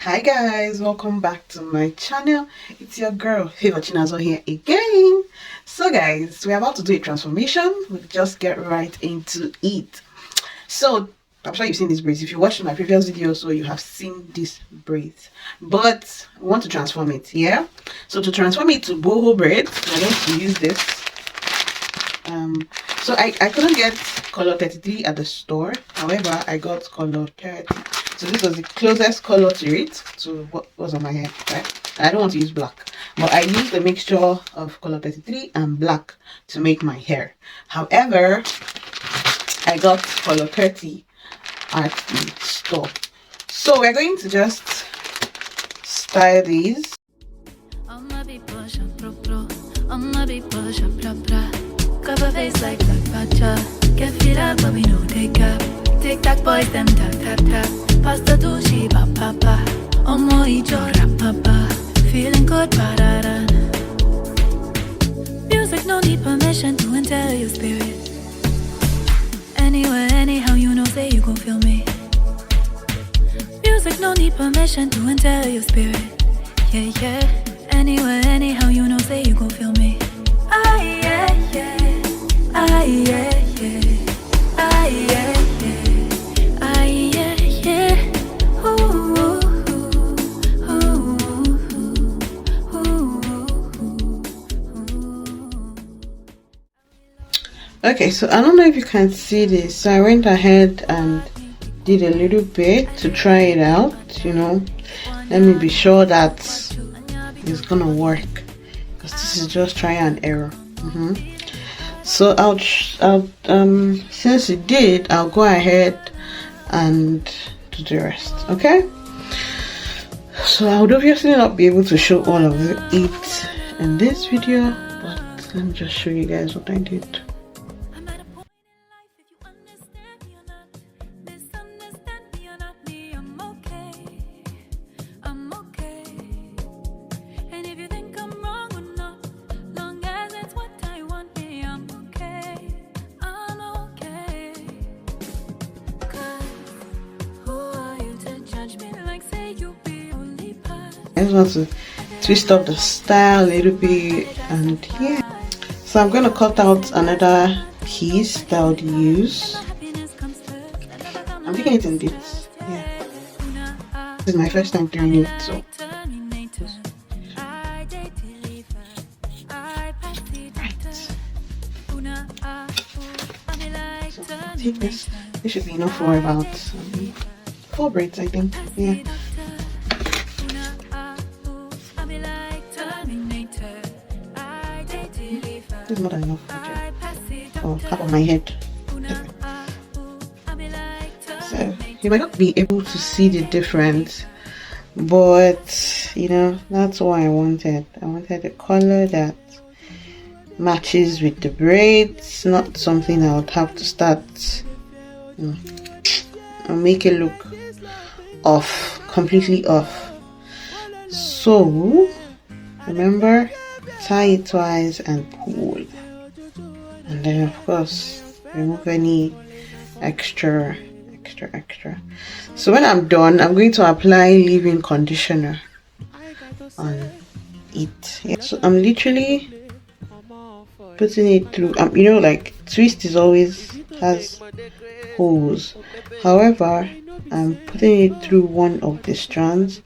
Hi guys, welcome back to my channel. It's your girl Favor Chinazo here again. So guys, we're about to do a transformation. We'll just get right into it. So I'm sure you've seen these braids. If you watched my previous video, so you have seen these braids, but I want to transform it. Yeah, so to transform it to boho braids, I'm going to use this. So I couldn't get color 33 at the store. However, I got color 30. So this was the closest color to it, to what was on my hair, right? I don't want to use black, but I used a mixture of color 33 and black to make my hair. However, I got color 30 at the store. So we're going to just style these. Cover face like Black Pacha. Get feel up but we no take up. Tic-tac boys them tap tap tap. Pasta do she ba papa. Omo ijo rap papa. Feeling good ba-da-da. Music no need permission to enter your spirit. Anywhere, anyhow you know say you gon' feel me. Music no need permission to enter your spirit. Yeah, yeah. Anywhere, anyhow you know say you gon' feel me. Ah, yeah, yeah. Ah, yeah, yeah. Ah, yeah, yeah. Ah, yeah, yeah. Ooh, ooh, ooh, ooh, ooh. Okay, so I don't know if you can see this. So I went ahead and did a little bit to try it out, let me be sure that it's gonna work, because this is just try and error. So I'll since it did, I'll go ahead and do the rest. Okay, so I would obviously not be able to show all of it in this video, but let me just show you guys what I did. I just want to twist up the style a little bit, and yeah. So I'm going to cut out another piece that I would use. I'm taking it in bits. Yeah. This is my first time doing it, so. Right. So take this. This should be enough for about 4 braids, I think. Yeah. This is more than enough for half of my head. So you might not be able to see the difference, but that's what I wanted. I wanted a color that matches with the braids, not something I would have to start and make it look off, completely off. So remember, tie it twice and pull, and then of course remove any extra. So when I'm done, I'm going to apply leave-in conditioner on it. Yeah. So I'm literally putting it through. Like twist is always has holes. However, I'm putting it through one of the strands,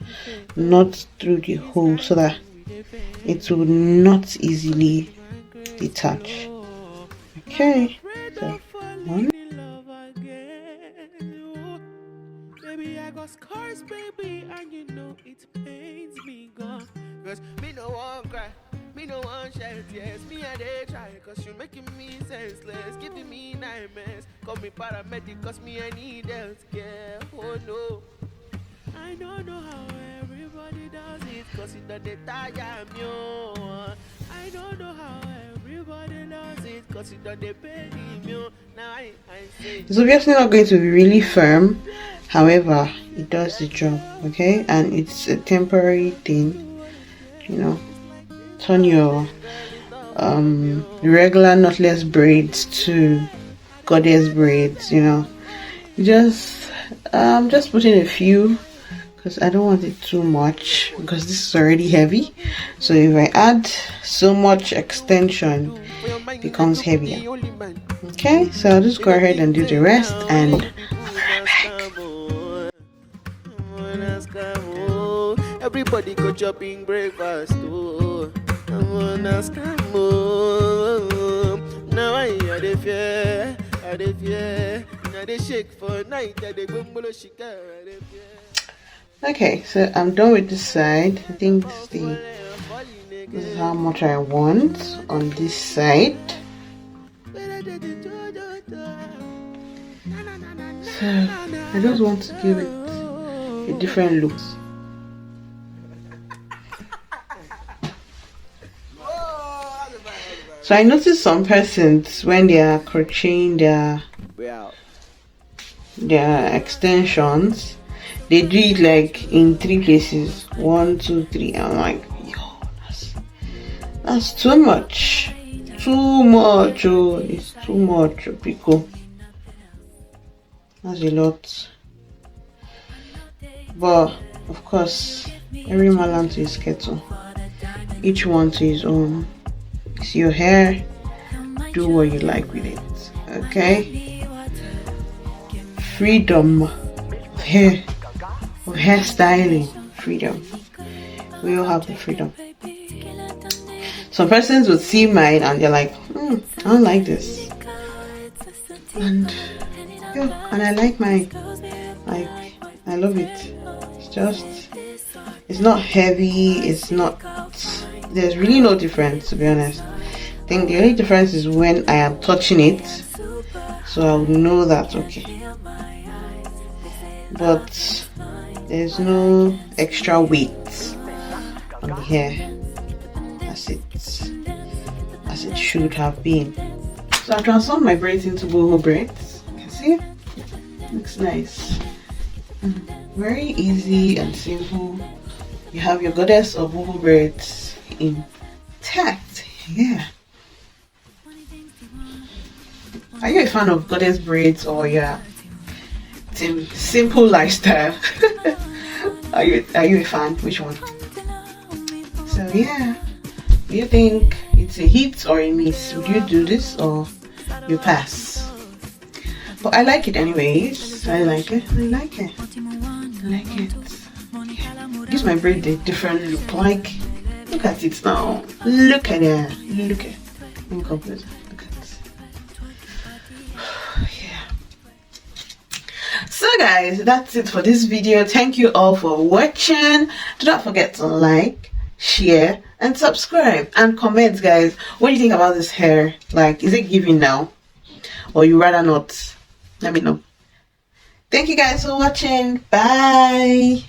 not through the hole, so that it will not easily detach. Okay, so one. Baby, I got scars, baby, and it pains me, gone. Cause me no one cry, me no one shed tears. Me and they try, cause you making me senseless, giving me nightmares. Call me paramedic, cause me I need healthcare. Oh no, I don't know how everybody does it, cause it doesn't tire me. I don't know how everybody does it, cause it doesn't pay me. Now I say it's obviously not going to be really firm. However, it does the job, okay? And it's a temporary thing, turn your regular knotless braids to goddess braids, just put in a few because I don't want it too much, because this is already heavy. So if I add so much extension, it becomes heavier. Okay, so I'll just go ahead and do the rest, and I'll be right back. Everybody go chopping breakfast. Oh, now I had a fear, now they shake for night, they go mulo shika. Okay, so I'm done with this side. I think this is how much I want on this side. So I just want to give it a different look. So I noticed some persons, when they are crocheting their extensions, they do it like in 3 places. 1, 2, 3. I'm like, yo, that's too much. Too much. Oh, it's too much, Pico. That's a lot. But of course, every man to his kettle. Each one to his own. It's your hair. Do what you like with it. Okay? Freedom of hairstyling. Freedom. We all have the freedom. Some persons would see mine and they're like, I don't like this. And I like mine. Like, I love it. It's not heavy. There's really no difference, to be honest. I think the only difference is when I am touching it, so I would know that, okay. But there's no extra weight on the hair as it should have been. So I transformed my braids into boho braids. You can see it? Looks nice. Very easy and simple. You have your goddess of boho braids intact. Yeah. Are you a fan of goddess braids, or yeah, simple lifestyle? Are you a fan? Which one? So yeah, do you think it's a hit or a miss? Would you do this or you pass? But I like it anyways. I like it. Yeah. Gives my braid a different look. Like, look at it now. Look at it. Look at it. Let me come closer. Look at it. Yeah. So guys, that's it for this video. Thank you all for watching. Do not forget to like, share, and subscribe, and comment, guys. What do you think about this hair? Like, is it giving now, or you rather not? Let me know. Thank you guys for watching. Bye.